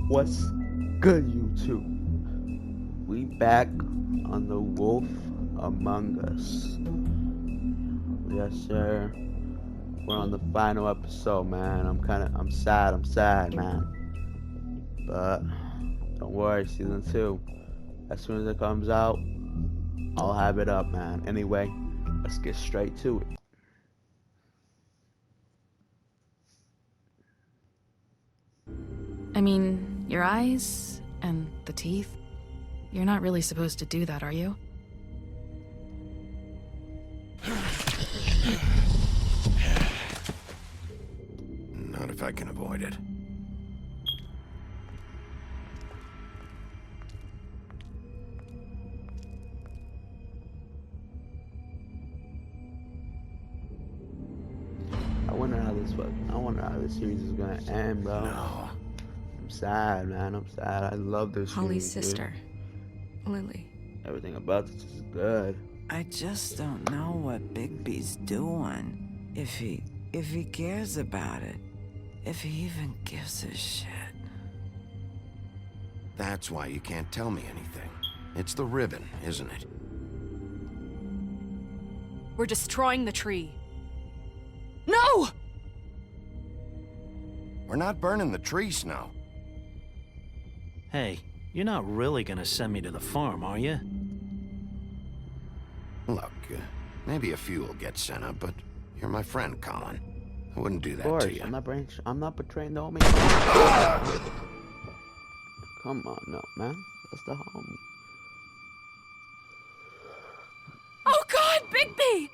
What's good, YouTube? We back on The Wolf Among Us. Yes, sir. We're on the final episode, man. I'm sad, man. But don't worry, season 2. As soon as it comes out, I'll have it up, man. Anyway, let's get straight to it. I mean, your eyes and the teeth. You're not really supposed to do that, are you? Not if I can avoid it. I wonder how this series is gonna end, bro. No. I'm sad, man. I'm sad. I love this Holly's series, sister, Lily. Everything about this is good. I just don't know what Bigby's doing. If he cares about it. If he even gives a shit. That's why you can't tell me anything. It's the ribbon, isn't it? We're destroying the tree. No! We're not burning the tree, Snow. Hey, you're not really gonna send me to the farm, are you? Look, maybe a few will get sent up, but you're my friend, Colin. I wouldn't do Of that course, to you. I'm not betraying the homie. Come on, no, man. That's the homie. Oh God, Bigby!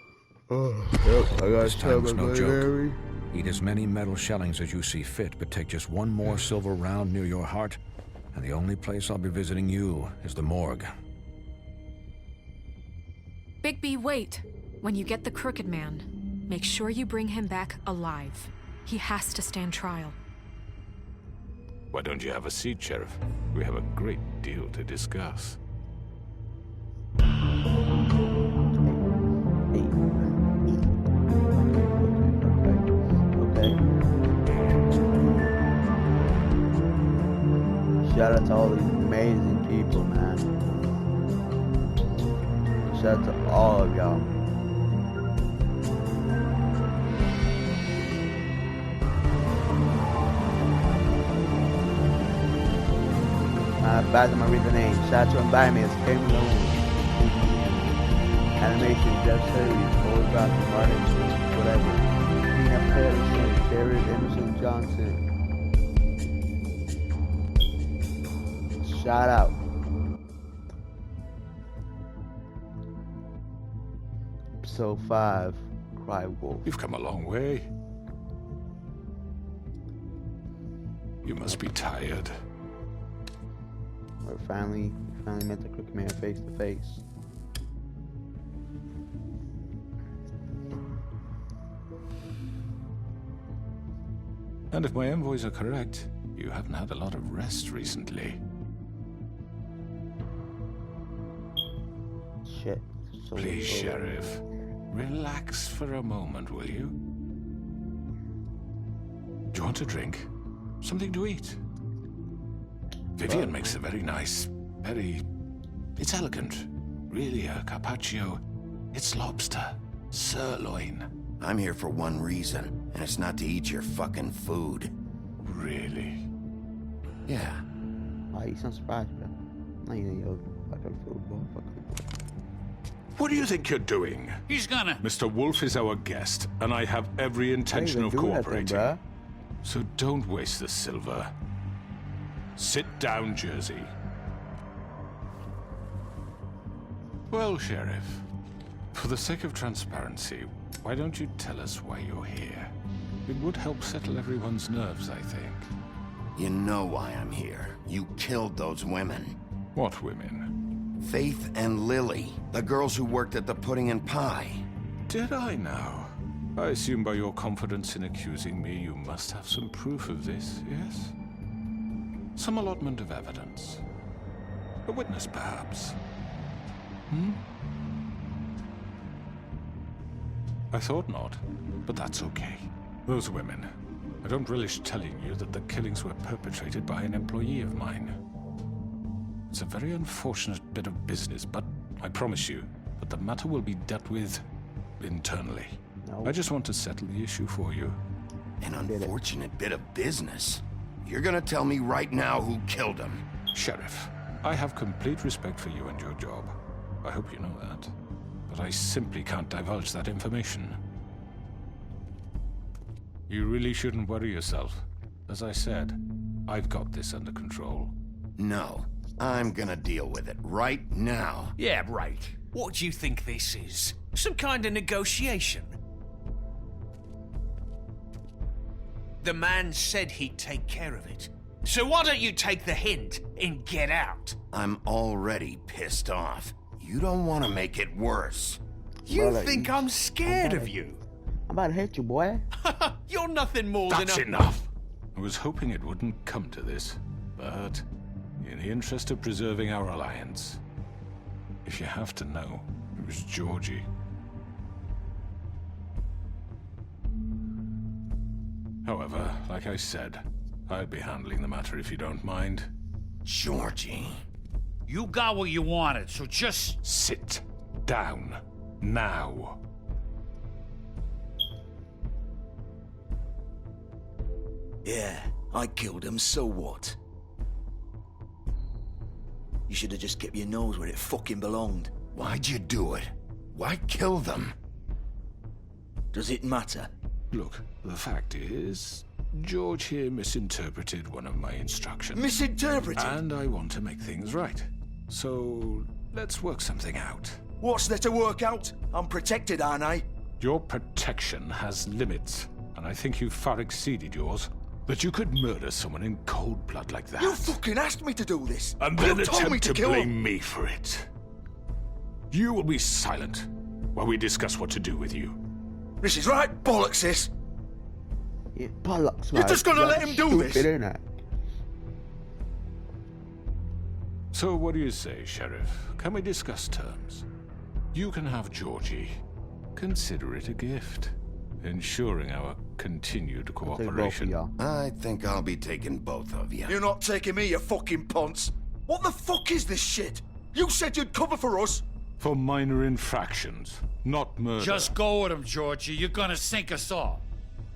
Yep, I This time was no joke. Eat as many metal shellings as you see fit, but take just one more silver round near your heart, and the only place I'll be visiting you is the morgue. Bigby, wait. When you get the Crooked Man, make sure you bring him back alive. He has to stand trial. Why don't you have a seat, Sheriff? We have a great deal to discuss. Okay. Shout out to all these amazing people, man. Shout out to all of y'all. Back to my read the name. Shout out to Environments, Kevin Malone, Animation, Jeff Series, Old Graphic, Martin, whatever. Tina Patterson, Jared Emerson Johnson. Shout out. Episode 5, Cry Wolf. You've come a long way. You must be tired. We finally met the Crooked Man face to face. And if my envoys are correct, you haven't had a lot of rest recently. Shit. Please, Sheriff, relax for a moment, will you? Do you want a drink? Something to eat? Vivian makes a very nice, it's elegant. Really a carpaccio. It's lobster, sirloin. I'm here for one reason, and it's not to eat your fucking food. Really? Yeah. Why you so surprised, bro? I ain't eating your fucking food, bro. What do you think you're doing? He's gonna... Mr. Wolf is our guest, and I have every intention of cooperating. So don't waste the silver. Sit down, Jersey. Well, Sheriff, for the sake of transparency, why don't you tell us why you're here? It would help settle everyone's nerves, I think. You know why I'm here. You killed those women. What women? Faith and Lily, the girls who worked at the Pudding and Pie. Did I now? I assume by your confidence in accusing me, you must have some proof of this, yes? Some allotment of evidence. A witness, perhaps. I thought not, but that's okay. Those women, a don't relish telling you that the killings were perpetrated by an employee of mine. It's a very unfortunate bit of business, but I promise you that the matter will be dealt with internally. No. I just want to settle the issue for you. An unfortunate bit of business. You're gonna tell me right now who killed him. Sheriff, I have complete respect for you and your job. I hope you know that. But I simply can't divulge that information. You really shouldn't worry yourself. As I said, I've got this under control. No, I'm gonna deal with it right now. Yeah, right. What do you think this is? Some kind of negotiation? The man said he'd take care of it. So why don't you take the hint and get out? I'm already pissed off. You don't want to make it worse. You think I'm scared of you? I'm about to hit you, boy. You're nothing more than That's a... enough! I was hoping it wouldn't come to this, but in the interest of preserving our alliance, if you have to know, it was Georgie. However, like I said, I'd be handling the matter if you don't mind. Georgie. You got what you wanted, so just... Sit down. Now. Yeah, I killed him, so what? You should have just kept your nose where it fucking belonged. Why'd you do it? Why kill them? Does it matter? Look, the fact is, George here misinterpreted one of my instructions. Misinterpreted? And I want to make things right. So, let's work something out. What's there to work out? I'm protected, aren't I? Your protection has limits, and I think you've far exceeded yours. That you could murder someone in cold blood like that. You fucking asked me to do this! And You then told me attempt to to kill blame him. me for it. You will be silent while we discuss what to do with you. This is right bollocks, this! Yeah, bollocks, You're man. just gonna let him do Stupid, this? Ain't it? So what do you say, Sheriff? Can we discuss terms? You can have Georgie. Consider it a gift, ensuring our continued Take both of cooperation. y'all. I think I'll be taking both of you. You're not taking me, you fucking ponce! What the fuck is this shit? You said you'd cover for us! For minor infractions, not murder. Just go with him, Georgie. You're gonna sink us all.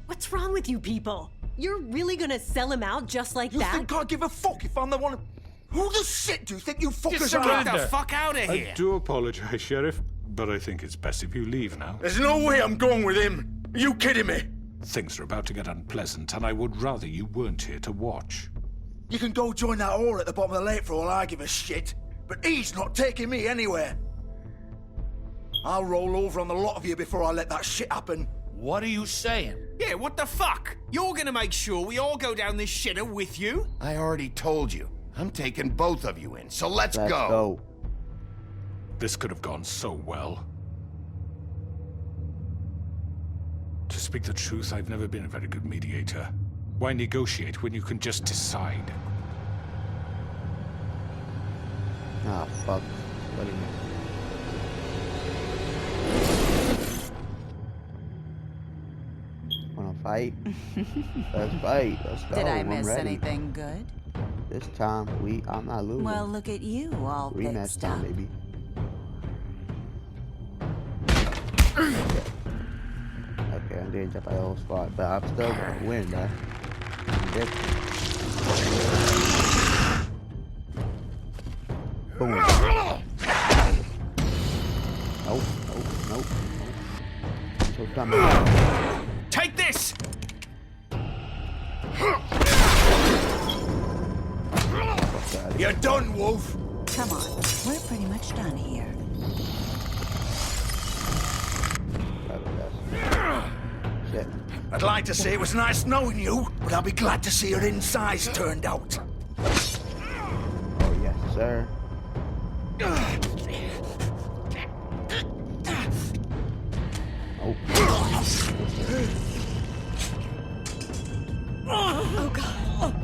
What's wrong with you people? You're really gonna sell him out just like You that? think I give a fuck if I'm the one... Who the shit do you think you fuckers Get are? the fuck out of here. I do apologize, Sheriff, but I think it's best if you leave now. There's no way I'm going with him! Are you kidding me? Things are about to get unpleasant, and I would rather you weren't here to watch. You can go join that whore at the bottom of the lake for all I give a shit, but he's not taking me anywhere. I'll roll over on the lot of you before I let that shit happen. What are you saying? Yeah, what the fuck? You're gonna make sure we all go down this shitter with you? I already told you. I'm taking both of you in, so let's go. This could have gone so well. To speak the truth, I've never been a very good mediator. Why negotiate when you can just decide? Ah, fuck. What do you mean? Wanna fight? Let's fight. Let's go. Did I I'm miss ready. anything good? This time, I'm not losing. Well, look at you, all Rematch fixed time, up. baby. Okay, I'm getting jump by the whole spot, but I'm still gonna win, man. Boom. Nope. So come on. Take this! You're done, Wolf! Come on, we're pretty much done here. Shit. I'd like to say it was nice knowing you, but I'll be glad to see your insides turned out. Oh, yes, sir. Oh. Oh, God.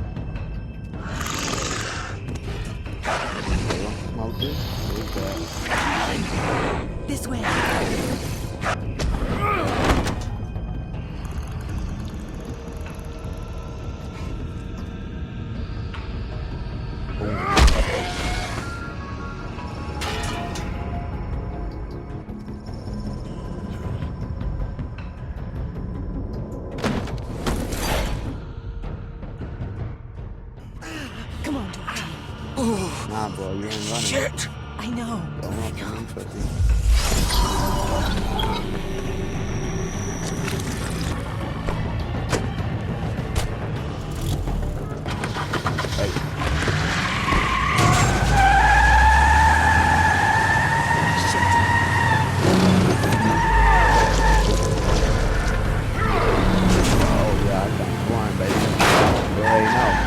Smoke this. This way. Come on, George. Nah, bro, you ain't running. Shit! I know. Don't run from me, pussy. Oh yeah, I got one, baby. You already know.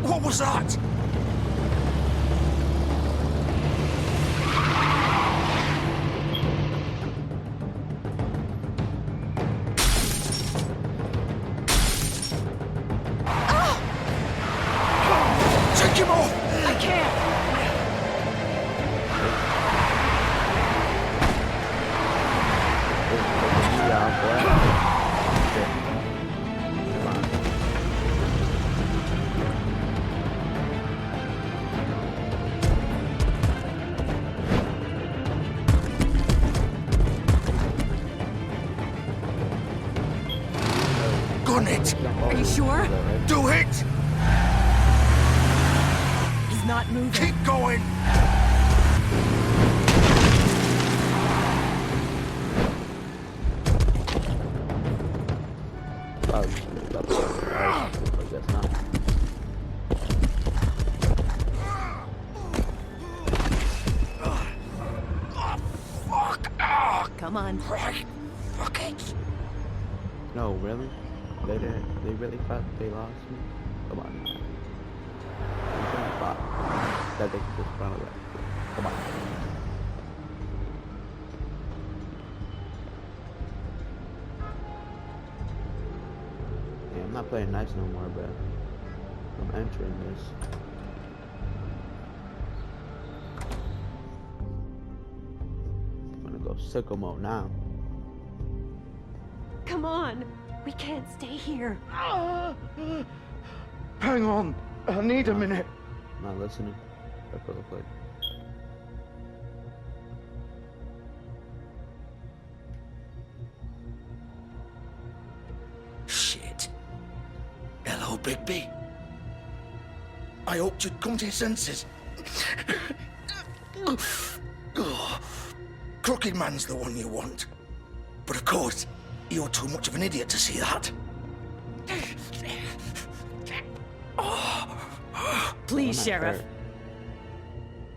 What was that? Take him off! I can't! Gun it! Are you sure? Do it! He's not moving. Keep going! Come on. Right. Fuck it. No, really? They did. They really thought they lost me? Come on now. You can't fuck. That they could just run away. Come on. Yeah, I'm not playing nice no more, bro. I'm entering this. I'm gonna go sicko mode now. Come on. We can't stay here. Hang on. I need a minute. I'm not listening. That's what it looks like. Shit. Hello, Bigby. I hoped you'd come to your senses. Crooked Man's the one you want. But of course, you're too much of an idiot to see that. Please, Sheriff.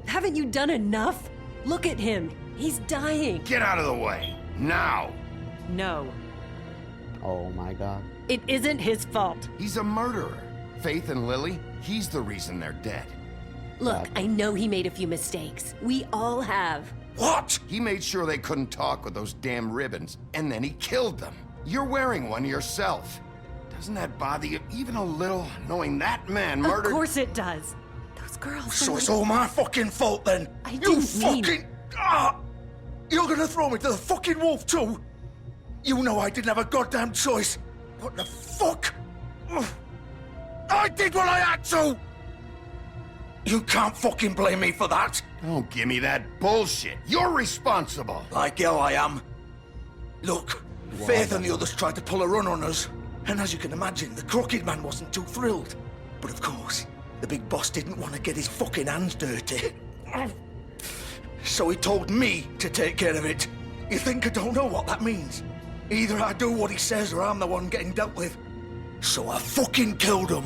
Haven't you done enough? Look at him. He's dying. Get out of the way. Now. No. Oh my god. It isn't his fault. He's a murderer. Faith and Lily, he's the reason they're dead. Look, I know he made a few mistakes. We all have. What? He made sure they couldn't talk with those damn ribbons, and then he killed them. You're wearing one yourself. Doesn't that bother you even a little, knowing that man murdered— Of course it does. Those girls— So it's all my fucking fault then? I You didn't mean— fucking... You're gonna throw me to the fucking wolf too? You know I didn't have a goddamn choice. What the fuck? I did what I had to! You can't fucking blame me for that. Don't give me that bullshit. You're responsible. Like hell I am. Look, Faith and the others tried to pull a run on us. And as you can imagine, the Crooked Man wasn't too thrilled. But of course, The big boss didn't want to get his fucking hands dirty. So he told me to take care of it. You think I don't know what that means? Either I do what he says or I'm the one getting dealt with. So I fucking killed him.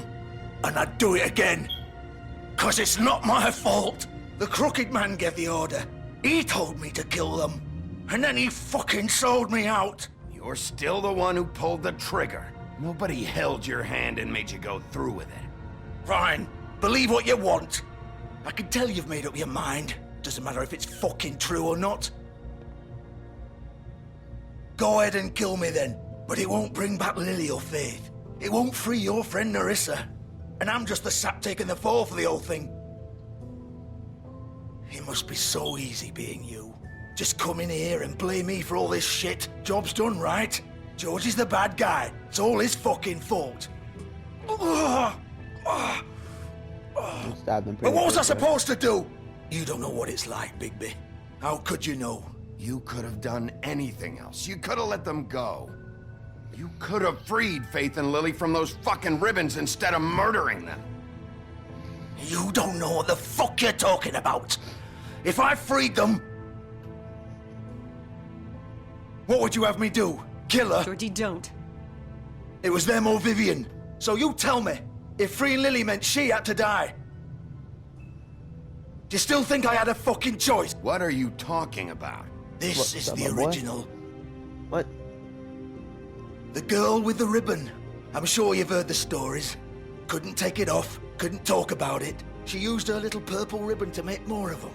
And I'd do it again. 'Cause it's not my fault. The crooked man gave the order. He told me to kill them. And then he fucking sold me out. You're still the one who pulled the trigger. Nobody held your hand and made you go through with it. Fine. Believe what you want. I can tell you've made up your mind. Doesn't matter if it's fucking true or not. Go ahead and kill me then. But it won't bring back Lily or Faith. It won't free your friend Nerissa. And I'm just the sap taking the fall for the whole thing. It must be so easy being you. Just come in here and blame me for all this shit. Job's done, right? George is the bad guy. It's all his fucking fault. But what was I supposed to do? You don't know what it's like, Bigby. How could you know? You could have done anything else. You could have let them go. You could have freed Faith and Lily from those fucking ribbons instead of murdering them. You don't know what the fuck you're talking about. If I freed them... What would you have me do? Kill her? Georgie, don't. It was them or Vivian. So you tell me, if freeing Lily meant she had to die, do you still think I had a fucking choice? What are you talking about? This is the original. What? The girl with the ribbon. I'm sure you've heard the stories. Couldn't take it off, couldn't talk about it. She used her little purple ribbon to make more of them.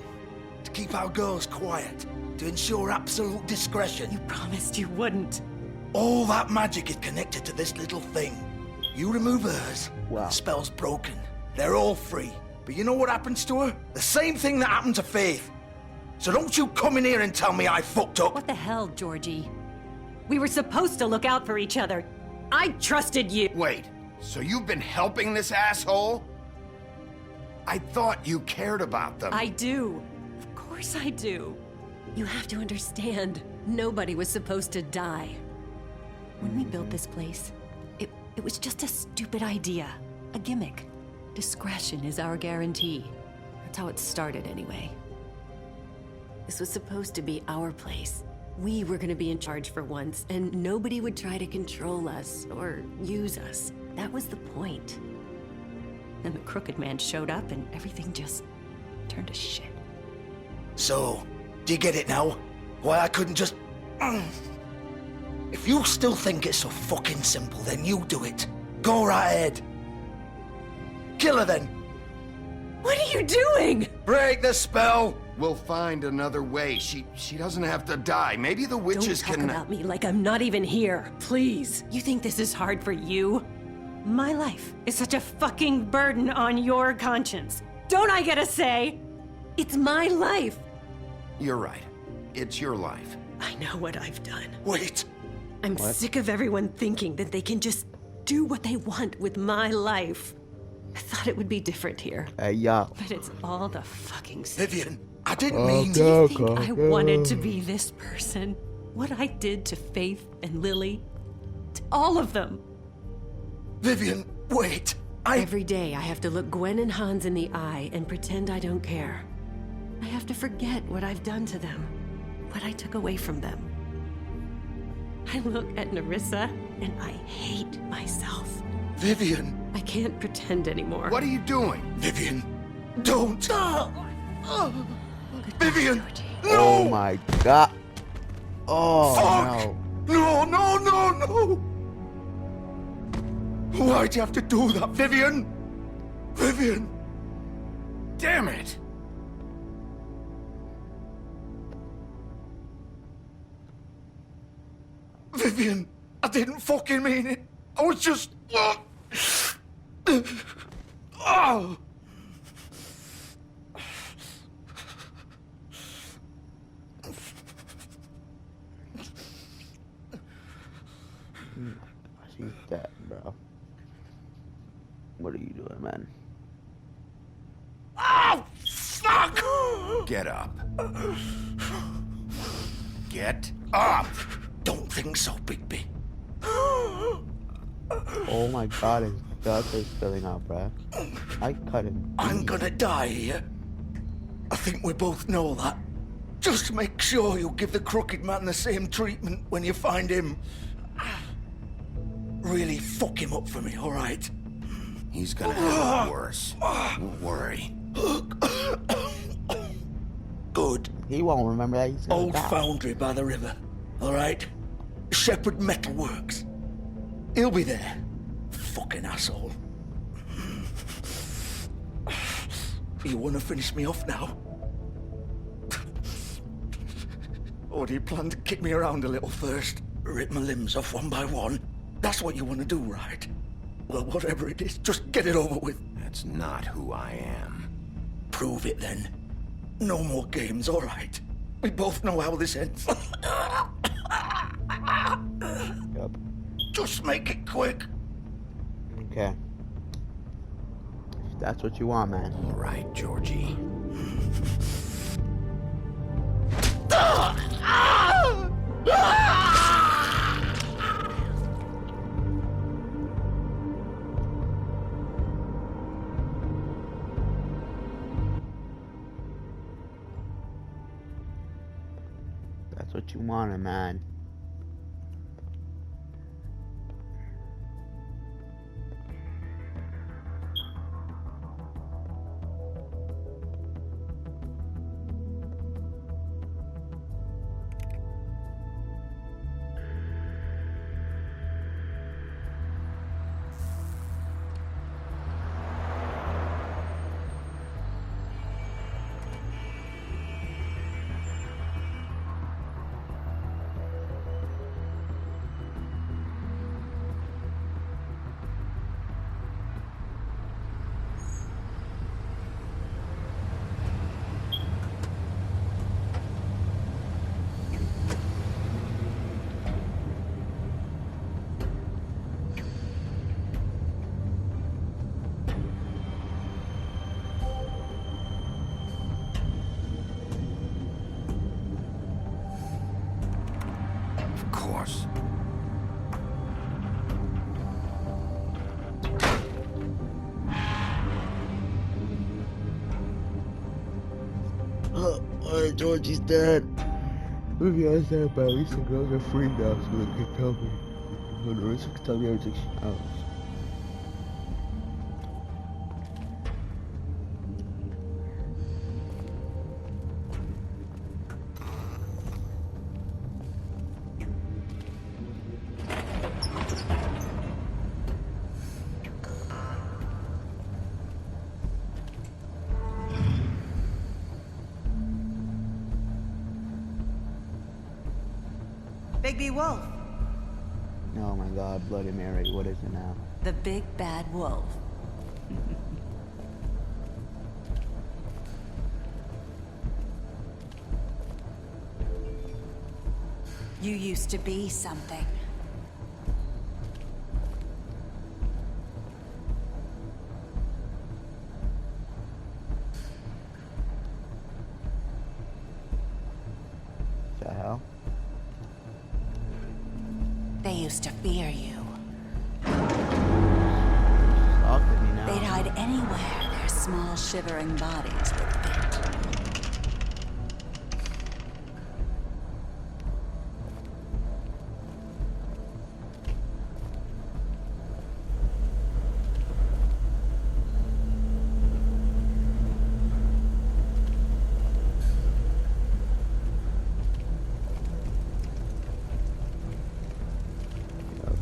To keep our girls quiet. To ensure absolute discretion. You promised you wouldn't. All that magic is connected to this little thing. You remove hers, wow. The spell's broken. They're all free. But you know what happens to her? The same thing that happened to Faith. So don't you come in here and tell me I fucked up. What the hell, Georgie? We were supposed to look out for each other. I trusted you. Wait, so you've been helping this asshole? I thought you cared about them. I do. Of course I do. You have to understand, nobody was supposed to die. When we built this place, it was just a stupid idea. A gimmick. Discretion is our guarantee. That's how it started anyway. This was supposed to be our place. We were gonna be in charge for once, and nobody would try to control us or use us. That was the point. Then the crooked man showed up and everything just turned to shit. So, do you get it now? Why I couldn't just... If you still think it's so fucking simple, then you do it. Go right ahead. Kill her then. What are you doing? Break the spell. We'll find another way. She doesn't have to die. Maybe the witches Don't talk can... about me like I'm not even here. Please. You think this is hard for you? My life is such a fucking burden on your conscience. Don't I get a say? It's my life. You're right. It's your life. I know what I've done. Wait. I'm sick of everyone thinking that they can just do what they want with my life. I thought it would be different here. Hey, y'all. But it's all the fucking same. Vivian, I didn't mean... Do you think I wanted to be this person? What I did to Faith and Lily? To all of them. Vivian, wait. Every day I have to look Gwen and Hans in the eye and pretend I don't care. I have to forget what I've done to them. What I took away from them. I look at Nerissa and I hate myself. Vivian. I can't pretend anymore. What are you doing? Vivian, don't. Vivian, no! Oh my god. Oh, fuck! no. No. Why'd you have to do that, Vivian? Vivian! Damn it! Vivian, I didn't fucking mean it. I was just... Oh! She's dead, bro. What are you doing, man? Oh, fuck! Get up. Get up! Don't think so, Bigby. Oh my god, his Doctor's spilling out, bruh. I cut him. I'm gonna die here. I think we both know that. Just make sure you give the crooked man the same treatment when you find him. Really fuck him up for me, all right? He's gonna have it worse. Don't worry. Good. He won't remember that he's gonna Old die. foundry by the river, all right? Shepherd Metalworks. He'll be there. Fucking asshole. You want to finish me off now? Or do you plan to kick me around a little first? Rip my limbs off one by one? That's what you want to do, right? Well, whatever it is, just get it over with. That's not who I am. Prove it then. No more games, all right? We both know how this ends. Yep. Just make it quick. Okay. If that's what you want, man. All right, Georgie. That's what you wanted, man. Of course. Alright, Georgie's dead. Maybe I was there, but at least the girls are free now, so they can tell me. No, the rest can tell me everything she knows. Bigby Wolf. Oh my god, Bloody Mary, what is it now? The big bad wolf. You used to be something. The hell? They used to fear you. Talk to me now. They'd hide anywhere their small shivering bodies would fit.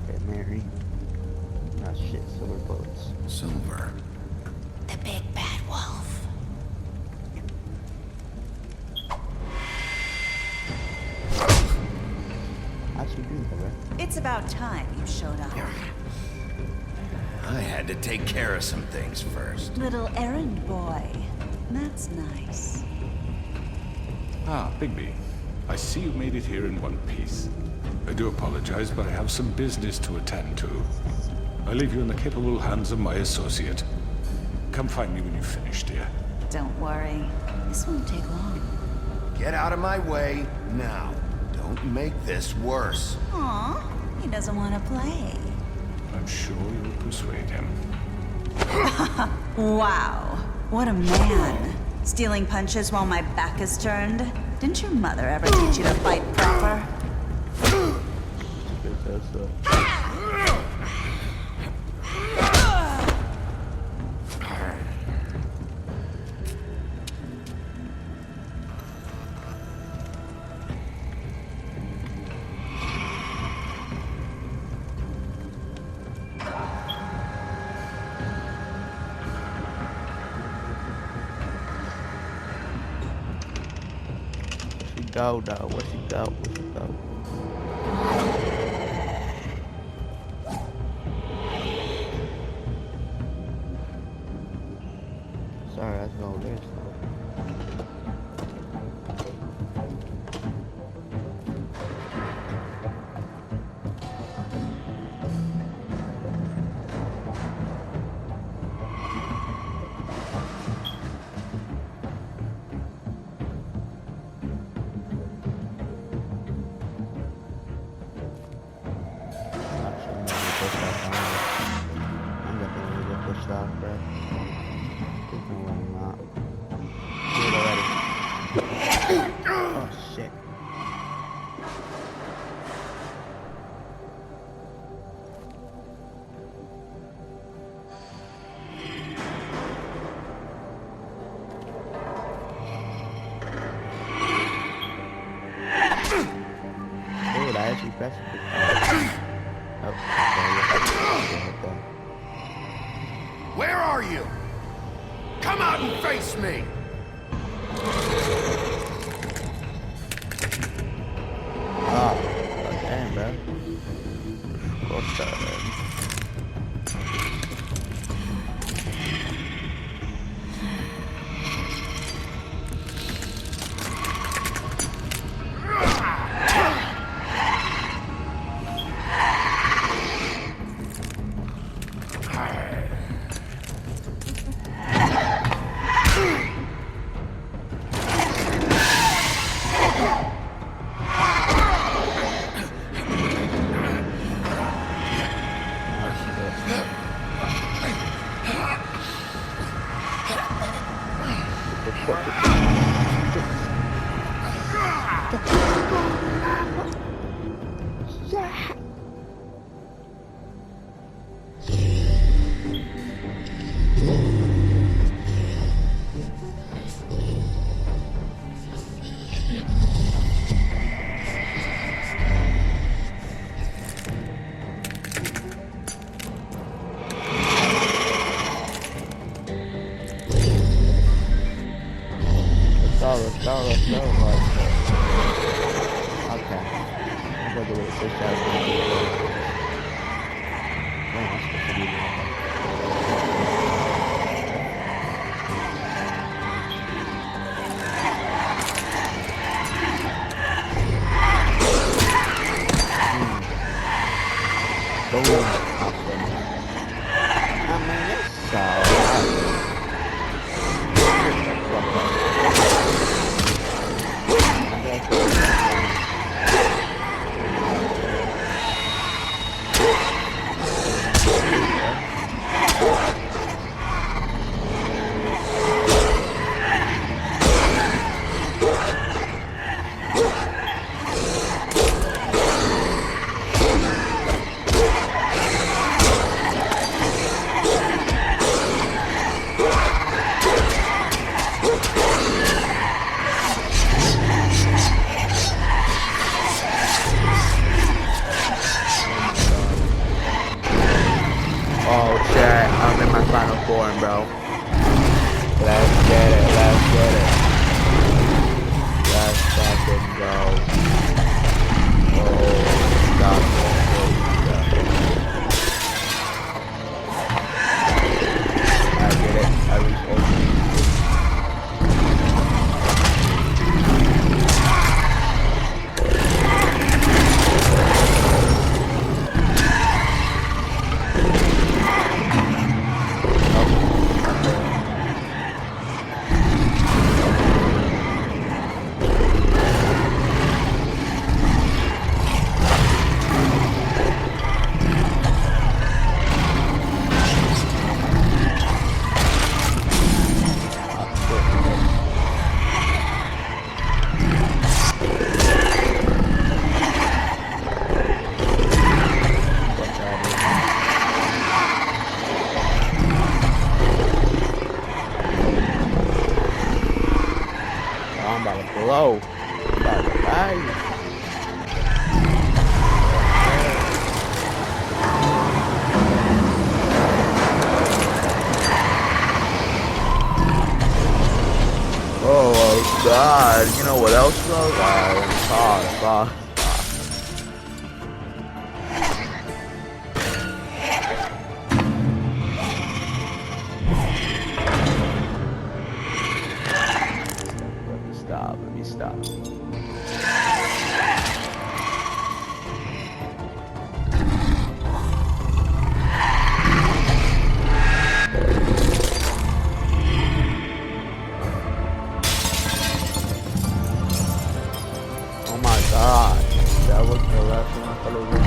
Okay, Mary. Ah, shit, silver bullets. Silver. The big bad wolf. How'd she do that, right? It's about time you showed up. I had to take care of some things first. Little errand boy. That's nice. Ah, Bigby. I see you made it here in one piece. I do apologize, but I have some business to attend to. I leave you in the capable hands of my associate. Come find me when you've finished, dear. Don't worry. This won't take long. Get out of my way now. Don't make this worse. Aw, he doesn't want to play. I'm sure you'll persuade him. Wow, what a man. Stealing punches while my back is turned? Didn't your mother ever teach you to fight proper? Go though, where she go? Where she go? Sorry, that's going there. Oh shit. Dude, I actually pressed it. Oh, okay. Where are you? Come out and face me! Oh, damn, bro. What's that, man? Let's go. Okay. I'm gonna do it. Fish out. Damn, I'm supposed to be there. Boom. I mean, it's alright. about to blow. I'm about to die. Oh God, you know what else though? God. Let me stop. Oh my God, that was the last one I thought it was.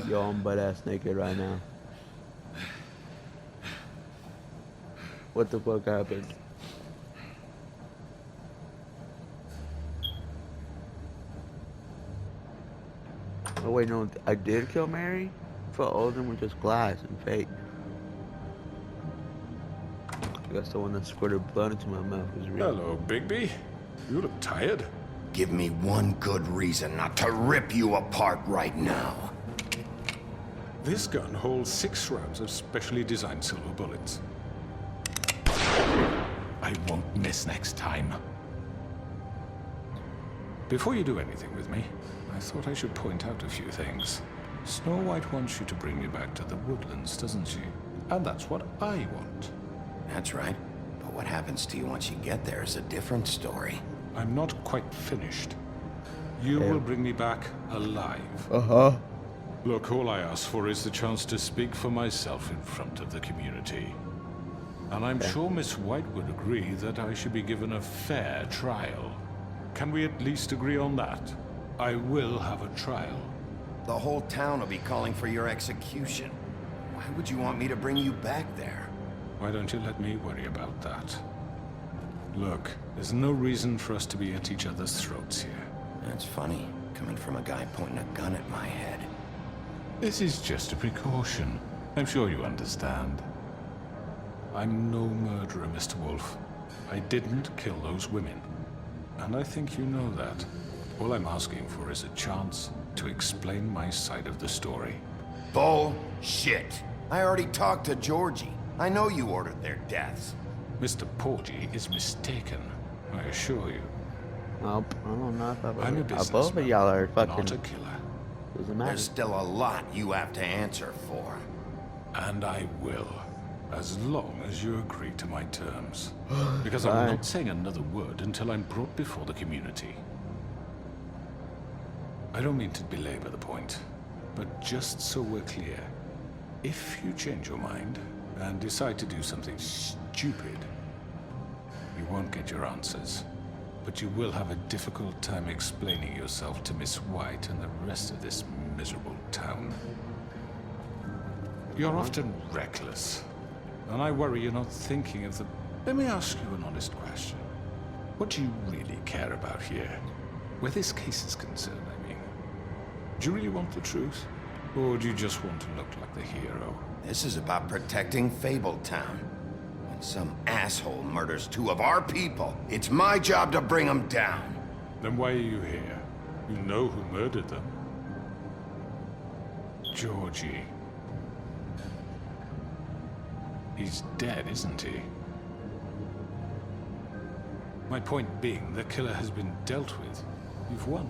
Yo, I'm butt-ass naked right now. What the fuck happened? Oh wait, no, I did kill Mary? I thought all of them were just glass and fake. I guess the one that squirted blood into my mouth was real. Hello, Bigby. You look tired. Give me one good reason not to rip you apart right now. This gun holds 6 rounds of specially designed silver bullets. I won't miss next time. Before you do anything with me, I thought I should point out a few things. Snow White wants you to bring me back to the woodlands, doesn't she? And that's what I want. That's right. But what happens to you once you get there is a different story. I'm not quite finished. You will bring me back alive. Uh-huh. Look, all I ask for is the chance to speak for myself in front of the community. And I'm sure Miss White would agree that I should be given a fair trial. Can we at least agree on that? I will have a trial. The whole town will be calling for your execution. Why would you want me to bring you back there? Why don't you let me worry about that? Look, there's no reason for us to be at each other's throats here. That's funny, coming from a guy pointing a gun at my head. This is just a precaution. I'm sure you understand. I'm no murderer, Mr. Wolf. I didn't kill those women. And I think you know that. All I'm asking for is a chance to explain my side of the story. Bullshit! I already talked to Georgie. I know you ordered their deaths. Mr. Porgy is mistaken, I assure you. Nope, I don't know if I'm a both of businessman, y'all are fucking... not a killer. Doesn't matter. There's still a lot you have to answer for. And I will, as long as you agree to my terms. Because I'm not saying another word until I'm brought before the community. I don't mean to belabor the point, but just so we're clear, if you change your mind and decide to do something stupid, you won't get your answers. But you will have a difficult time explaining yourself to Miss White and the rest of this miserable town. You're often reckless, and I worry you're not thinking of the... Let me ask you an honest question. What do you really care about here? Where this case is concerned, I mean. Do you really want the truth? Or do you just want to look like the hero? This is about protecting Fabletown. When some asshole murders 2 of our people, it's my job to bring them down. Then why are you here? You know who murdered them. Georgie. He's dead, isn't he? My point being, the killer has been dealt with. You've won.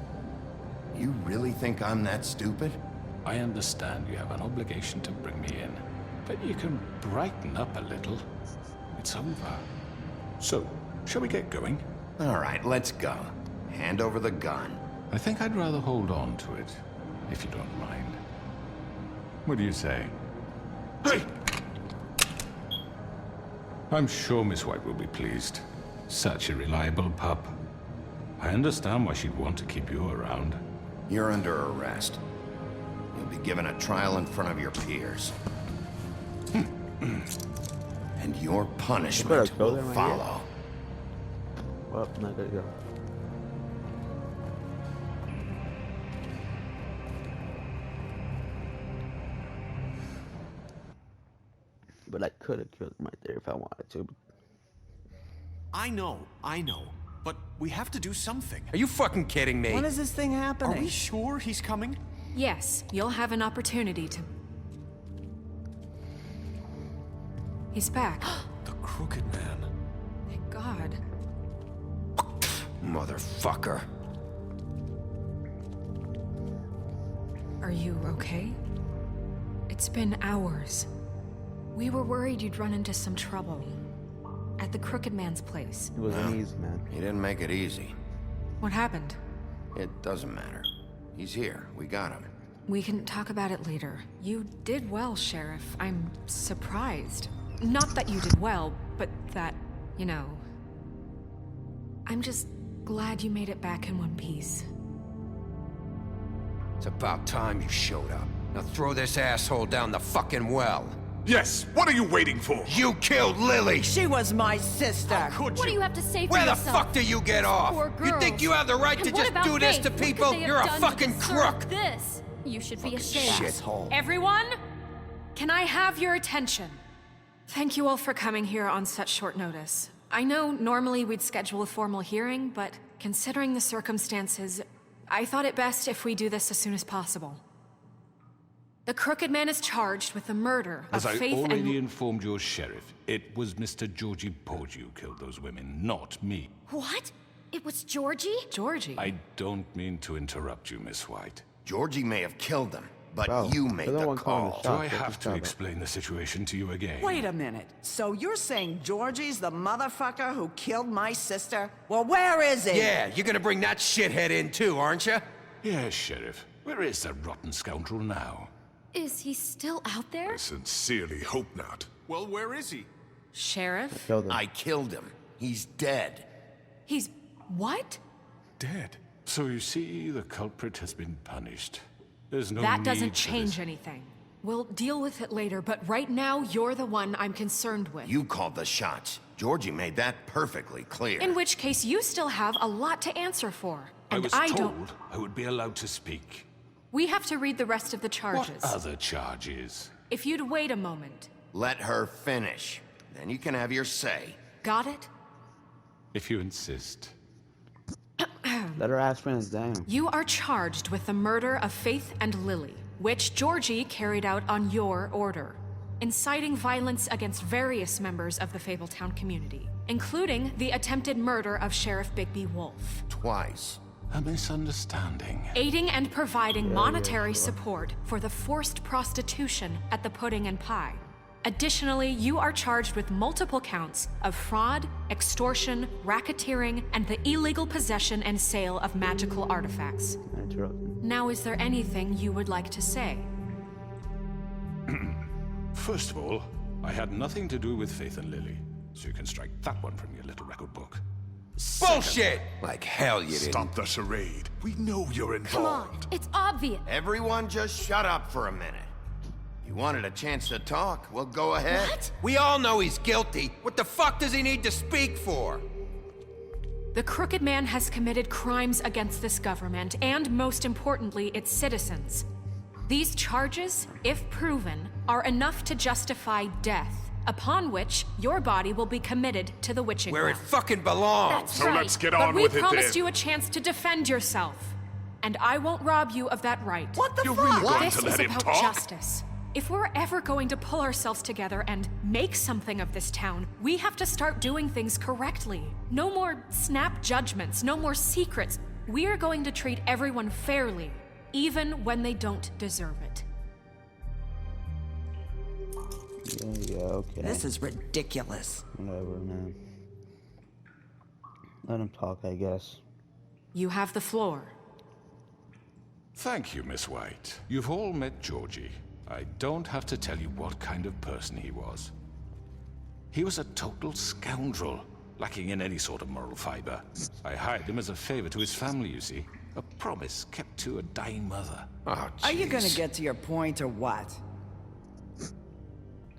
You really think I'm that stupid? I understand you have an obligation to bring me in, but you can brighten up a little. It's over. So, shall we get going? All right, let's go. Hand over the gun. I think I'd rather hold on to it, if you don't mind. What do you say? Hey! I'm sure Miss White will be pleased. Such a reliable pup. I understand why she'd want to keep you around. You're under arrest. You'll be given a trial in front of your peers. And your punishment will follow. Well, I'm not gonna go. But I could have killed him right there if I wanted to. I know. But we have to do something. Are you fucking kidding me? When is this thing happening? Are we sure he's coming? Yes, you'll have an opportunity to... He's back. The Crooked Man. Thank God. Motherfucker. Are you okay? It's been hours. We were worried you'd run into some trouble. At the Crooked Man's place. It wasn't easy, man. He didn't make it easy. What happened? It doesn't matter. He's here. We got him. We can talk about it later. You did well, Sheriff. I'm surprised. Not that you did well, but that, you know... I'm just glad you made it back in one piece. It's about time you showed up. Now throw this asshole down the fucking well. Yes, what are you waiting for? You killed Lily! She was my sister. Could What do you have to say for Where the yourself? fuck do you get off? Poor You think girls. you have the right And to what just about do this Faith? to What could people? they have You're a done to fucking deserve crook! This. You should be ashamed. Shithole. Everyone, can I have your attention? Thank you all for coming here on such short notice. I know normally we'd schedule a formal hearing, but considering the circumstances, I thought it best if we do this as soon as possible. The Crooked Man is charged with the murder of As I Faith already and... informed your sheriff, it was Mr. Georgie Porge who killed those women, not me. What? It was Georgie? Georgie? I don't mean to interrupt you, Miss White. Georgie may have killed him, but Wow. you made They're the the one calling the call. Do shots. I Let's have just to tell explain the situation to you again? Wait a minute. So you're saying Georgie's the motherfucker who killed my sister? Well, where is he? Yeah, you're gonna bring that shithead in too, aren't you? Yes, Sheriff. Where is that rotten scoundrel now? Is he still out there? Sincerely hope not. Well, where is he? Sheriff? Killed him. I killed him. He's dead. He's... what? Dead. So you see, the culprit has been punished. There's no That need doesn't for change this. anything. We'll deal with it later, but right now, you're the one I'm concerned with. You called the shots. Georgie made that perfectly clear. In which case, you still have a lot to answer for. I And was I told don't... I would be allowed to speak. We have to read the rest of the charges. What other charges? If you'd wait a moment. Let her finish. Then you can have your say. Got it? If you insist. Let her ask for his name. You are charged with the murder of Faith and Lily, which Georgie carried out on your order, inciting violence against various members of the Fabletown community, including the attempted murder of Sheriff Bigby Wolf. Twice. A misunderstanding. Aiding and providing monetary support for the forced prostitution at the Pudding and Pie. Additionally, you are charged with multiple counts of fraud, extortion, racketeering, and the illegal possession and sale of magical artifacts. Now, is there anything you would like to say? First of all, I had nothing to do with Faith and Lily, so you can strike that one from your little record book. Bullshit! Like hell you didn't. Stop the charade. We know you're Come on, involved. it's obvious. Everyone just shut up for a minute. You wanted a chance to talk? Well, go ahead. What? We all know he's guilty. What the fuck does he need to speak for? The Crooked Man has committed crimes against this government and, most importantly, its citizens. These charges, if proven, are enough to justify death, upon which your body will be committed to the witching Where it well. fucking belongs. That's So right. let's get But on we with it promised then. you a chance to defend yourself, and I won't rob you of that right. What the You're fuck? really going This to is let him about talk? justice. If we're ever going to pull ourselves together and make something of this town, we have to start doing things correctly. No more snap judgments, no more secrets. We are going to treat everyone fairly, even when they don't deserve it. Yeah, okay. This is ridiculous. Whatever, man. Let him talk, I guess. You have the floor. Thank you, Miss White. You've all met Georgie. I don't have to tell you what kind of person he was. He was a total scoundrel, lacking in any sort of moral fiber. I hired him as a favor to his family, you see. A promise kept to a dying mother. Oh, Are you gonna jeez. get to your point or what?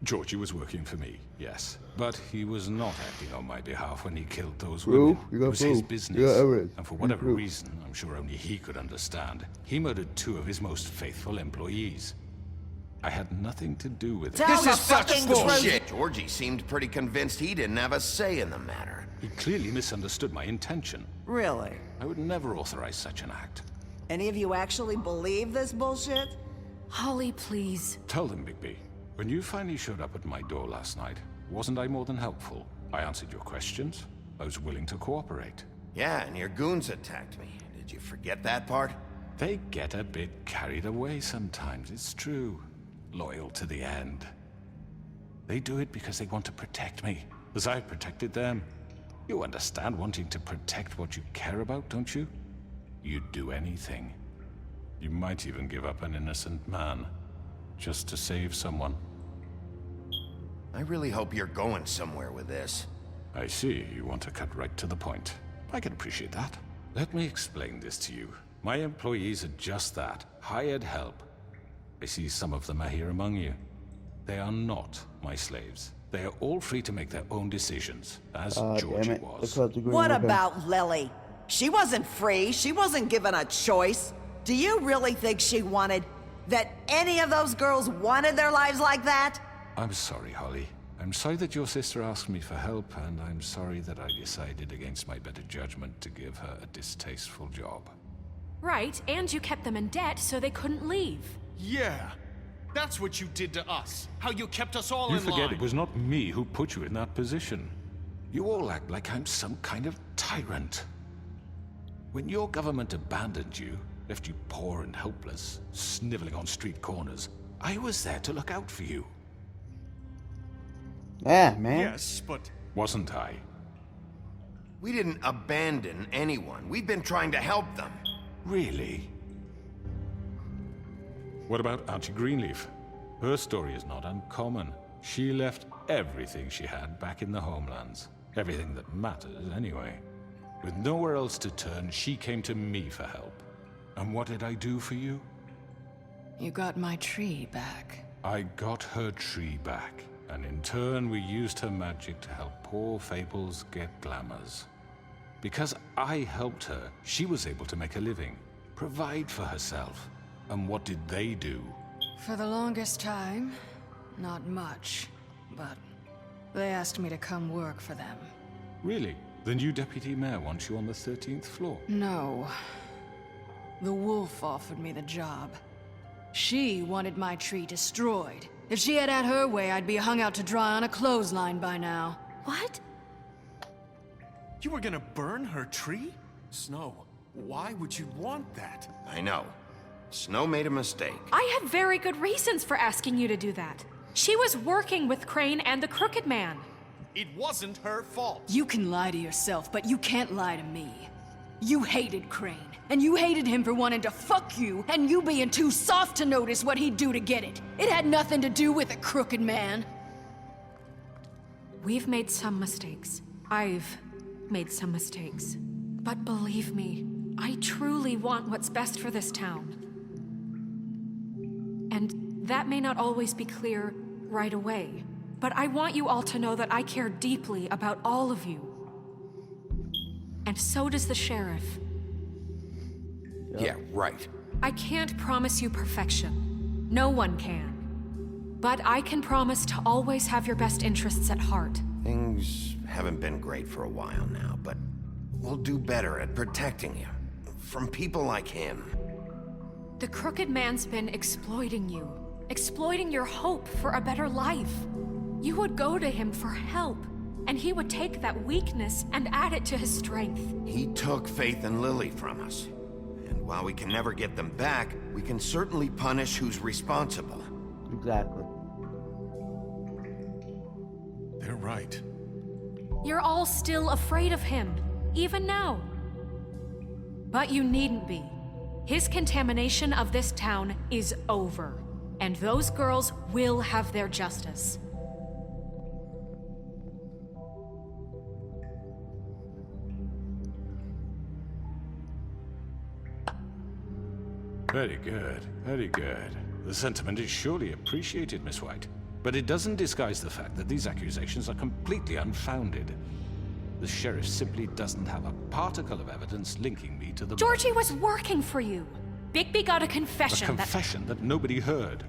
Georgie was working for me, yes. But he was not acting on my behalf when he killed those Bro, women. you got It was his proof. business. You got evidence. And for You whatever proof. reason, I'm sure only he could understand, he murdered 2 of his most faithful employees. I had nothing to do with it. This is such bullshit! Georgie seemed pretty convinced he didn't have a say in the matter. He clearly misunderstood my intention. Really? I would never authorize such an act. Any of you actually believe this bullshit? Holly, please. Tell them, Bigby. When you finally showed up at my door last night, wasn't I more than helpful? I answered your questions. I was willing to cooperate. Yeah, and your goons attacked me. Did you forget that part? They get a bit carried away sometimes, it's true. Loyal to the end. They do it because they want to protect me, as I've protected them. You understand wanting to protect what you care about, don't you? You'd do anything. You might even give up an innocent man, just to save someone. I really hope you're going somewhere with this. I see, you want to cut right to the point. I can appreciate that. Let me explain this to you. My employees are just that, hired help. I see some of them are here among you. They are not my slaves. They are all free to make their own decisions, as Georgie was. What about Lily? She wasn't free. She wasn't given a choice. Do you really think she wanted... that any of those girls wanted their lives like that? I'm sorry, Holly. I'm sorry that your sister asked me for help, and I'm sorry that I decided against my better judgment to give her a distasteful job. Right, and you kept them in debt so they couldn't leave. Yeah, that's what you did to us. How you kept us all You in line. forget it was not me who put you in that position. You all act like I'm some kind of tyrant. When your government abandoned you, left you poor and helpless, sniveling on street corners, I was there to look out for you. Yeah, man. Yes, but... Wasn't I? We didn't abandon anyone. We've been trying to help them. Really? What about Auntie Greenleaf? Her story is not uncommon. She left everything she had back in the homelands. Everything that matters, anyway. With nowhere else to turn, she came to me for help. And what did I do for you? You got my tree back. I got her tree back, and in turn we used her magic to help poor Fables get glamours. Because I helped her, she was able to make a living, provide for herself. And what did they do? For the longest time, not much, but they asked me to come work for them. Really? The new deputy mayor wants you on the 13th floor? No. The wolf offered me the job. She wanted my tree destroyed. If she had her way, I'd be hung out to dry on a clothesline by now. What? You were gonna burn her tree? Snow, why would you want that? I know. Snow made a mistake. I had very good reasons for asking you to do that. She was working with Crane and the Crooked Man. It wasn't her fault. You can lie to yourself, but you can't lie to me. You hated Crane, and you hated him for wanting to fuck you, and you being too soft to notice what he'd do to get it. It had nothing to do with the Crooked Man. We've made some mistakes. I've made some mistakes. But believe me, I truly want what's best for this town. And that may not always be clear right away, but I want you all to know that I care deeply about all of you. And so does the sheriff. Yeah, right. I can't promise you perfection. No one can. But I can promise to always have your best interests at heart. Things haven't been great for a while now, but we'll do better at protecting you. From people like him. The Crooked Man's been exploiting you. Exploiting your hope for a better life. You would go to him for help, and he would take that weakness and add it to his strength. He took Faith and Lily from us. And while we can never get them back, we can certainly punish who's responsible. Exactly. They're right. You're all still afraid of him, even now. But you needn't be. His contamination of this town is over, and those girls will have their justice. Very good, very good. The sentiment is surely appreciated, Miss White. But it doesn't disguise the fact that these accusations are completely unfounded. The sheriff simply doesn't have a particle of evidence linking me to the Georgie was working for you. Bigby got a A confession confession that nobody heard.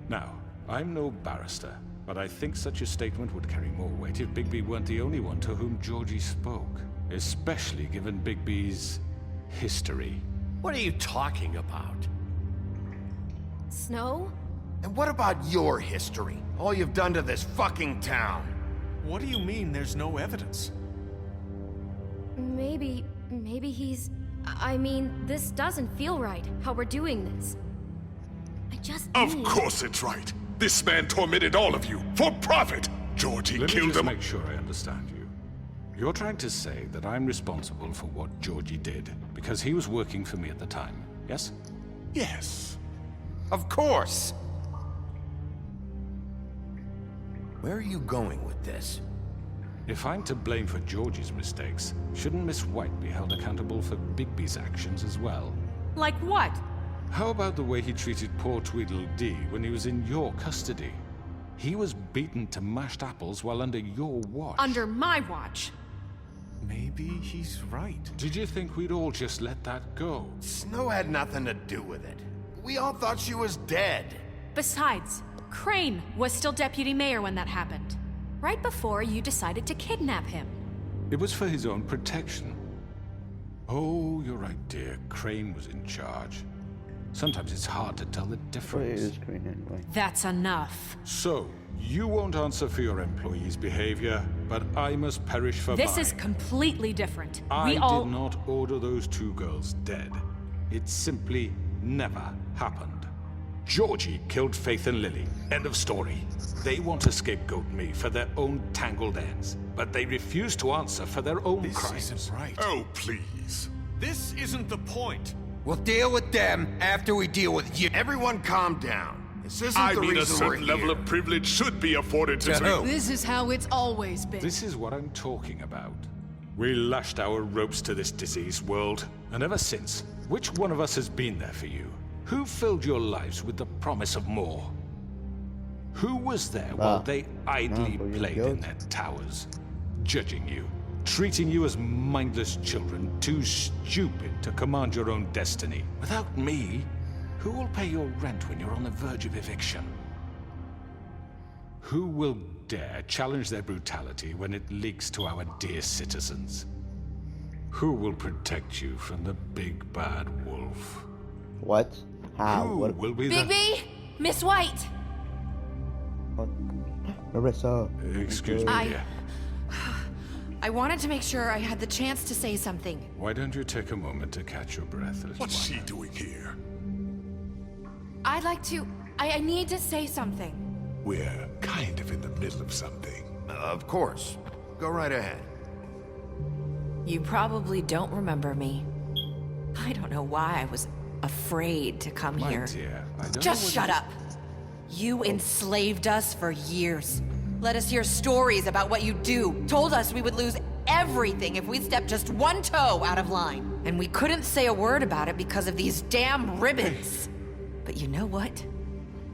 Now, I'm no barrister, but I think such a statement would carry more weight if Bigby weren't the only one to whom Georgie spoke. Especially given Bigby's history. What are you talking about? Snow? And what about your history? All you've done to this fucking town? What do you mean there's no evidence? Maybe he's... I mean, this doesn't feel right, how we're doing this. I just Of need... course it's right. This man tormented all of you for profit. Georgie Let me killed just him. make sure I understand you. You're trying to say that I'm responsible for what Georgie did because he was working for me at the time, yes? Yes. Of course! Where are you going with this? If I'm to blame for Georgie's mistakes, shouldn't Miss White be held accountable for Bigby's actions as well? Like what? How about the way he treated poor Tweedledee when he was in your custody? He was beaten to mashed apples while under your watch. Under my watch. Maybe he's right. Did you think we'd all just let that go? Snow had nothing to do with it. We all thought she was dead. Besides, Crane was still deputy mayor when that happened. Right before you decided to kidnap him. It was for his own protection. Oh, you're right, dear. Crane was in charge. Sometimes it's hard to tell the difference. That's enough. So, you won't answer for your employees' behavior, but I must perish for This mine. is completely different. I We all... did not order those two girls dead. It simply never happened. Georgie killed Faith and Lily. End of story. They want to scapegoat me for their own tangled ends, but they refuse to answer for their own crimes. This isn't right. Oh, please. This isn't the point. We'll deal with them after we deal with you. Everyone calm down. This isn't I the mean, a reason we're certain level here. of privilege should be afforded to To who? This is how it's always been. This is what I'm talking about. We lashed our ropes to this diseased world, and ever since, which one of us has been there for you? Who filled your lives with the promise of more? Who was there while they idly played in their towers, judging you, treating you as mindless children, too stupid to command your own destiny? Without me, who will pay your rent when you're on the verge of eviction? Who will dare challenge their brutality when it leaks to our dear citizens? Who will protect you from the big bad wolf? What? How? Who What? will be Bigby! Miss White! Marissa. Excuse me, dear. I wanted to make sure I had the chance to say something. Why don't you take a moment to catch your breath, little What's one? she doing here? I'd like to... I need to say something. We're kind of in the middle of something. Of course. Go right ahead. You probably don't remember me. I don't know why I was afraid to come My here. dear, I don't know Just what shut you- up. You enslaved us for years. Let us hear stories about what you do. Told us we would lose everything if we stepped just one toe out of line. And we couldn't say a word about it because of these damn ribbons. But you know what?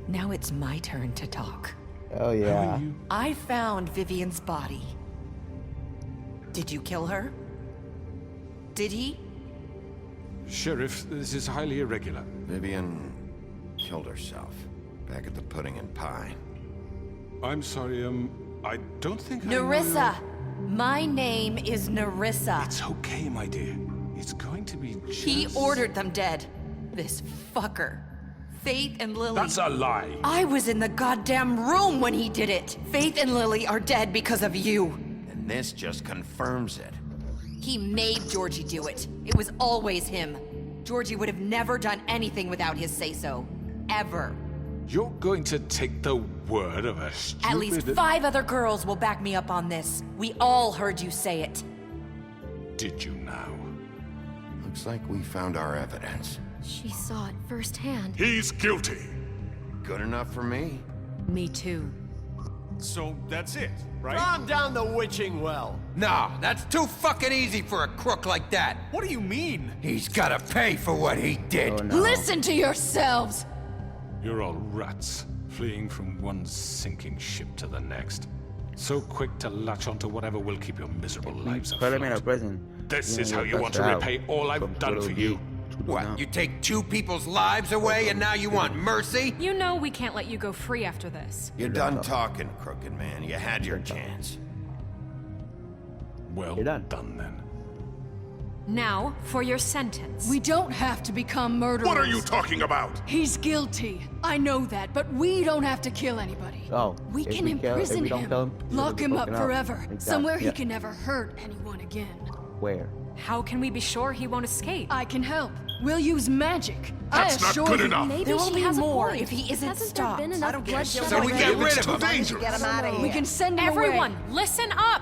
Now it's my turn to talk. Oh yeah. I found Vivian's body. Did you kill her? Did he? Sheriff, this is highly irregular. Vivian killed herself back at the Pudding and Pie. I'm sorry, I don't think I know Nerissa! My name is Nerissa. It's okay, my dear. It's going to be just... He ordered them dead. This fucker. Faith and Lily. That's a lie. I was in the goddamn room when he did it. Faith and Lily are dead because of you. And this just confirms it. He made Georgie do it. It was always him. Georgie would have never done anything without his say-so. Ever. You're going to take the word of a stupid... At least 5 other girls will back me up on this. We all heard you say it. Did you now? Looks like we found our evidence. She saw it firsthand. He's guilty. Good enough for me. Me too. So that's it, right? Calm down the witching well. No, that's too fucking easy for a crook like that. What do you mean? He's gotta pay for what he did. Listen to yourselves! You're all rats. fleeing from one sinking ship to the next. So quick to latch onto whatever will keep your miserable lives Put him in a afloat. prison. This is how you want to repay all I've done for you. What, you take 2 people's lives away and now you want mercy? You know we can't let you go free after this. You're done talking, crooked man. You had your chance. Well done then. Now, for your sentence. We don't have to become murderers. What are you talking about? He's guilty. I know that, but we don't have to kill anybody. Oh, We if can we kill- if imprison we don't him. kill him, he'll Lock be him up fucking up. forever. Exactly, Somewhere yeah. he can never hurt anyone again. Where? How can we be sure he won't escape? I can help. We'll use magic. That's not good enough. Maybe There will she be has more a point. if he isn't Hasn't stopped. there been enough bloodshed? So we get rid of him. Dangerous. Get him out of here. We can send him Everyone, away. listen up!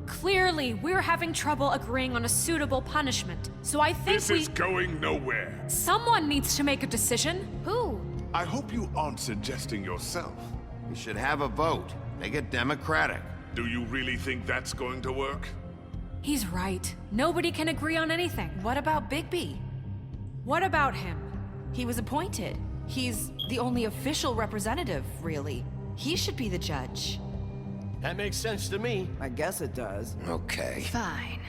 Clearly, we're having trouble agreeing on a suitable punishment, so I think This is going nowhere. someone needs to make a decision. Who? I hope you aren't suggesting yourself. We should have a vote. Make it democratic. Do you really think that's going to work? He's right. Nobody can agree on anything. What about Bigby? What about him? He was appointed. He's the only official representative, really. He should be the judge. That makes sense to me. I guess it does. Okay. Fine.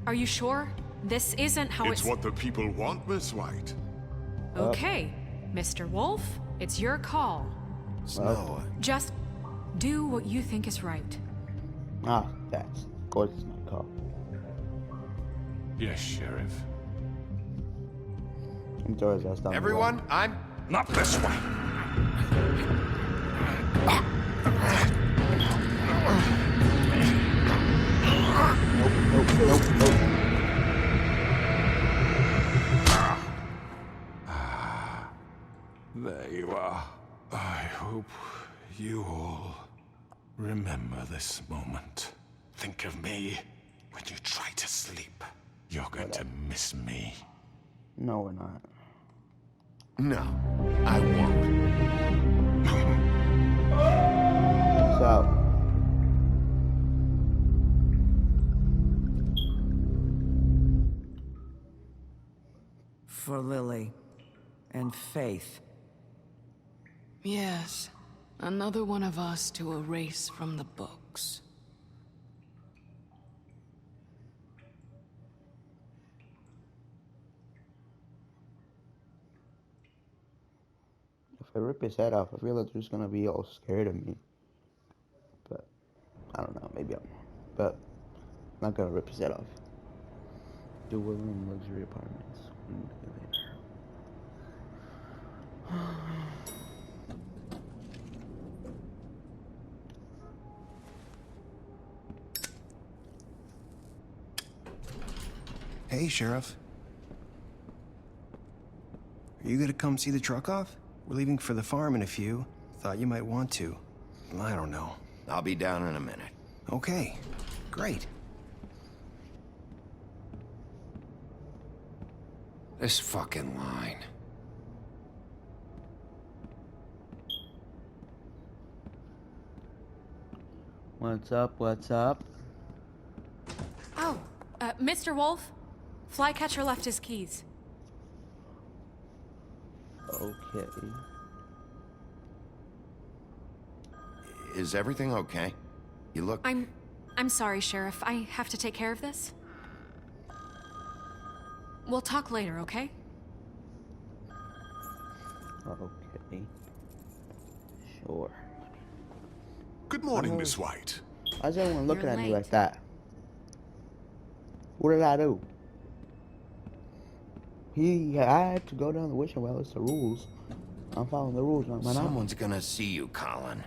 Are you sure? This isn't how It's what the people want, Miss White. Okay, Mr. Wolf, it's your call. Snow. Just do what you think is right. Ah, that's. Of course it's my call. Yes, Sheriff. I'm sorry, that's not Everyone, I'm... Not this way. There you are. I hope you all remember this moment. Think of me when you try to sleep. You're going to miss me. No, we're not. No, I won't. So. For Lily and Faith. Yes. Another one of us to erase from the books. If I rip his head off, I feel like they're just gonna be all scared of me. But I don't know, maybe I'm wrong. But I'm not gonna rip his head off. Dual room luxury apartments. Hey, Sheriff. Are you gonna come see the truck off? We're leaving for the farm in a few. Thought you might want to. I don't know. I'll be down in a minute. Okay, great. This fucking line. What's up? What's up? Oh, Mr. Wolf, Flycatcher left his keys. Okay. Is everything okay? You look... I'm sorry, Sheriff. I have to take care of this. We'll talk later, okay? Okay. Sure. Good morning, Miss White. Why's everyone looking You're at me late. like that? What did I do? I had to go down the wishing well. It's the rules. I'm following the rules, not my Someone's gonna see you, Colin.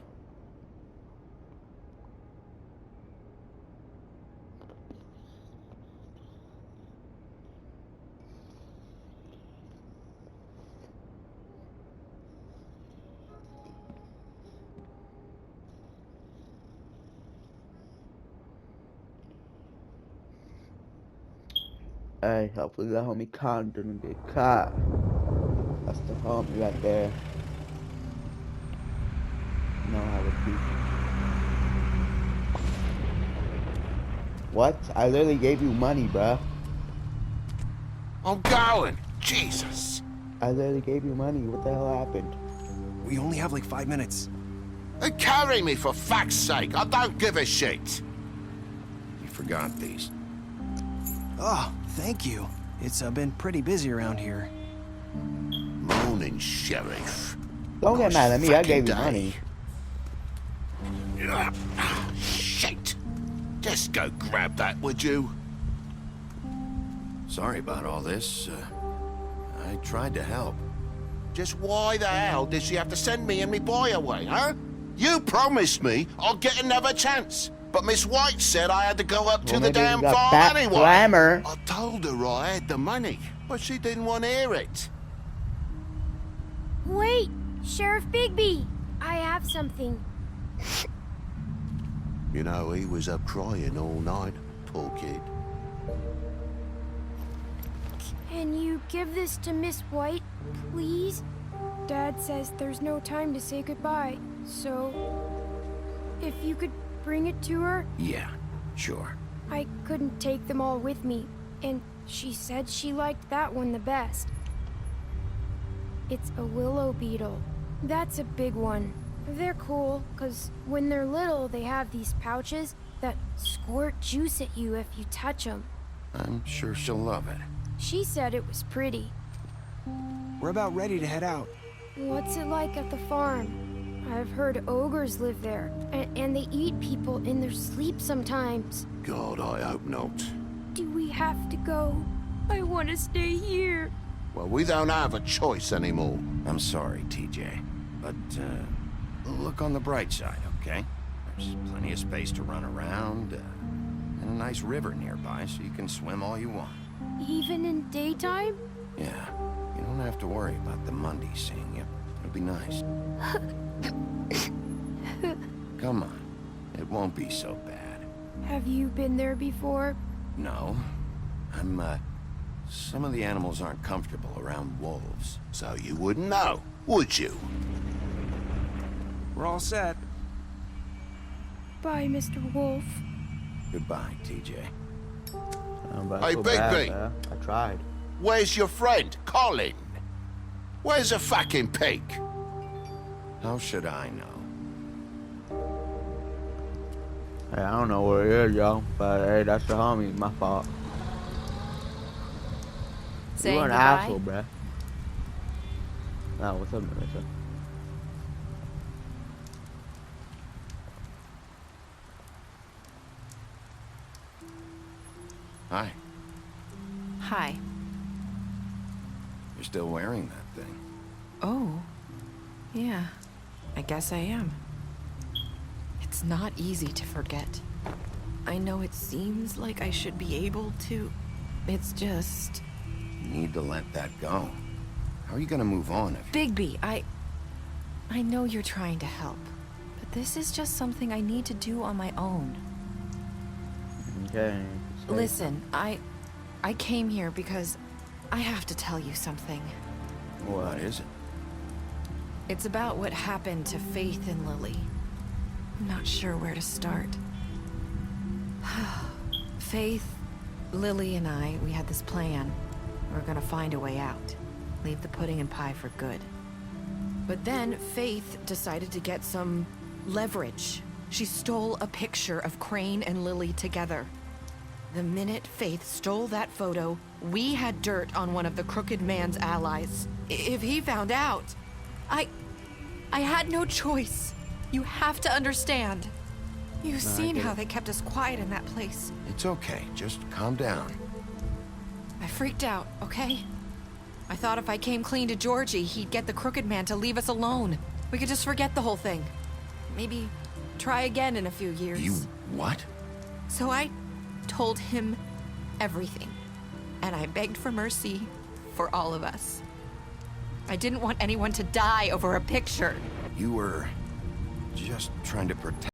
Hey, hopefully that homie Con didn't get caught. That's the homie right there. No, I would be. What? I literally gave you money, bruh. Oh, Colin! Jesus! I literally gave you money. What the hell happened? We only have like 5 minutes. Carry me, for fuck's sake. I don't give a shit. You forgot these. Oh, thank you. It's been pretty busy around here. Morning, Sheriff. Don't get mad at me, I gave you money. Shit. Just go grab that, would you? Sorry about all this. I tried to help. Just why the hell did she have to send me and me boy away, huh? You promised me I'll get another chance. But Miss White said I had to go up to the damn farm anyway. Glamour. I told her I had the money, but she didn't want to hear it. Wait, Sheriff Bigby, I have something. You know, he was up crying all night, poor kid. Can you give this to Miss White, please? Dad says there's no time to say goodbye, so if you could bring it to her? Yeah, sure. I couldn't take them all with me, and she said she liked that one the best. It's a willow beetle. That's a big one. They're cool, 'cause when they're little, they have these pouches that squirt juice at you if you touch them. I'm sure she'll love it. She said it was pretty. We're about ready to head out. What's it like at the farm? I've heard ogres live there, and they eat people in their sleep sometimes. God, I hope not. Do we have to go? I want to stay here. Well, we don't have a choice anymore. I'm sorry, TJ. But, look on the bright side, okay? There's plenty of space to run around, and a nice river nearby so you can swim all you want. Even in daytime? Yeah, you don't have to worry about the Mundies seeing you. It'll be nice. Come on, it won't be so bad. Have you been there before? No. Some of the animals aren't comfortable around wolves. So you wouldn't know, would you? We're all set. Bye, Mr. Wolf. Goodbye, TJ. Hey, Bigby. I tried. Where's your friend, Colin? Where's the fucking pig? How should I know? Hey, I don't know where it is, y'all. But hey, that's the homie. My fault. Saying You were an goodbye? asshole, bruh. No, what's up, Marissa? Hi. Hi. You're still wearing that thing. Oh. Yeah. I guess I am. It's not easy to forget. I know it seems like I should be able to. It's just... You need to let that go. How are you gonna move on if... Bigby, I know you're trying to help, but this is just something I need to do on my own. Okay. Listen, I came here because I have to tell you something. What is it? It's about what happened to Faith and Lily. I'm not sure where to start. Faith, Lily, and I, we had this plan. We're gonna find a way out. Leave the pudding and pie for good. But then Faith decided to get some leverage. She stole a picture of Crane and Lily together. The minute Faith stole that photo, we had dirt on one of the Crooked Man's allies. If he found out, I had no choice. You have to understand. You've seen how they kept us quiet in that place. It's okay. Just calm down. I freaked out, okay? I thought if I came clean to Georgie, he'd get the Crooked Man to leave us alone. We could just forget the whole thing. Maybe try again in a few years. You what? So I told him everything. And I begged for mercy for all of us. I didn't want anyone to die over a picture. You were just trying to protect